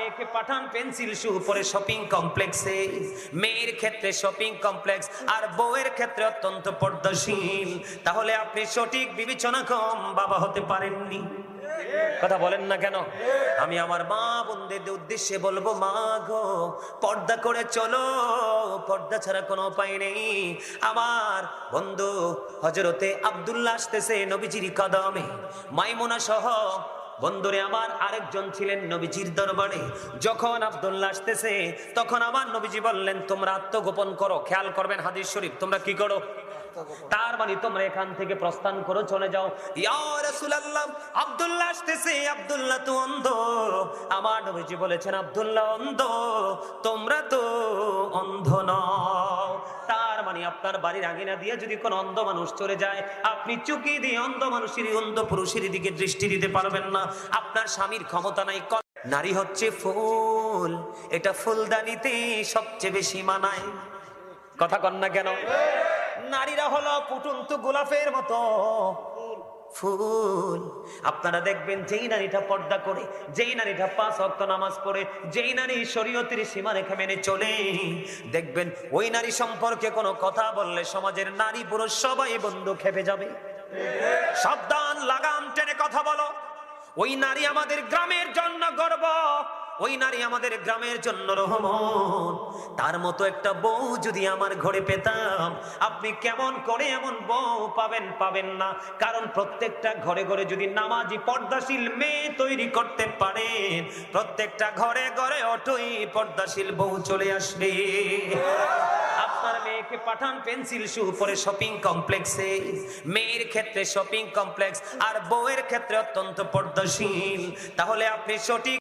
মেয়েকে পাঠান পেন্সিল শু পরে শপিং কমপ্লেক্সে, মেয়ের ক্ষেত্রে শপিং কমপ্লেক্স আর বউয়ের ক্ষেত্রে অত্যন্ত পর্দাশীল, তাহলে আপনি সঠিক বিবেচনা কম বাবা হতে পারেননি। কথা বলেন না কেন? আমি আমার মা বোনদের উদ্দেশ্যে বলবো, মা গো পর্দা করে চলো, পর্দা ছাড়া কোনো উপায় নেই। আমার বন্ধু হযরতে আব্দুল্লাহ আসতেছে নবীজির কদমে, মাইমুনা সহ বন্ধুরে আমার আরেকজন ছিলেন নবীজির দরবারে। যখন আব্দুল্লাহ আসতেছে তখন আমার নবীজি বললেন, তোমরা আত্মগোপন করো। খেয়াল করবেন হাদিস শরীফ, তোমরা কি করো? তার মানে তোমরা এখান থেকে প্রস্থান করো, চলে যাও। ইয়া রাসূলুল্লাহ, আব্দুল্লাহ আসতেছে, আব্দুল্লাহ তো অন্ধ। আমার নবীজি বলেছেন, আব্দুল্লাহ অন্ধ, তোমরা তো অন্ধ নও। তার মানে আপনার বাড়ির আঙিনা দিয়ে যদি কোনো অন্ধ মানুষ চলে যায়, আপনি চুকি দিয়ে অন্ধ মানুষের, অন্ধ পুরুষের দিকে দৃষ্টি দিতে পারবেন না। আপনার স্বামীর ক্ষমতা নাই। নারী হচ্ছে ফুল, এটা ফুলদানিতে সবচেয়ে বেশি মানায়। কথা কন না কেন? নারীরা হলো ফুটন্ত গোলাপের মতো ফুল। আপনারা দেখবেন যেই নারীটা পর্দা করে, যেই নারীটা 5 ওয়াক্ত নামাজ পড়ে, যেই নারী শরীয়তের সীমারেখা মেনে চলে, দেখবেন ওই নারী সম্পর্কে কোনো কথা বললে সমাজের নারী পুরুষ সবাই বন্ধু খেপে যাবে। সাবধান, লাগাম টেনে কথা বলো। ওই নারী আমাদের গ্রামের জন্য গর্ব, ওই নারী আমাদের গ্রামের জন্য রহমত। তার মতো একটা বউ যদি আমার ঘরে পেতাম, আপনি কেমন করে এমন বউ পাবেন? পাবেন না। কারণ প্রত্যেকটা ঘরে ঘরে যদি নামাজি পর্দাশীল মেয়ে তৈরি করতে পারেন, প্রত্যেকটা ঘরে ঘরে অটোই পর্দাশীল বউ চলে আসবে। আপনার মেয়েকে পাঠান পেন্সিল শু পরে শপিং কমপ্লেক্সে, মেয়ের ক্ষেত্রে শপিং কমপ্লেক্স আর বউয়ের ক্ষেত্রে অত্যন্ত পর্দাশীল, তাহলে আপনি সঠিক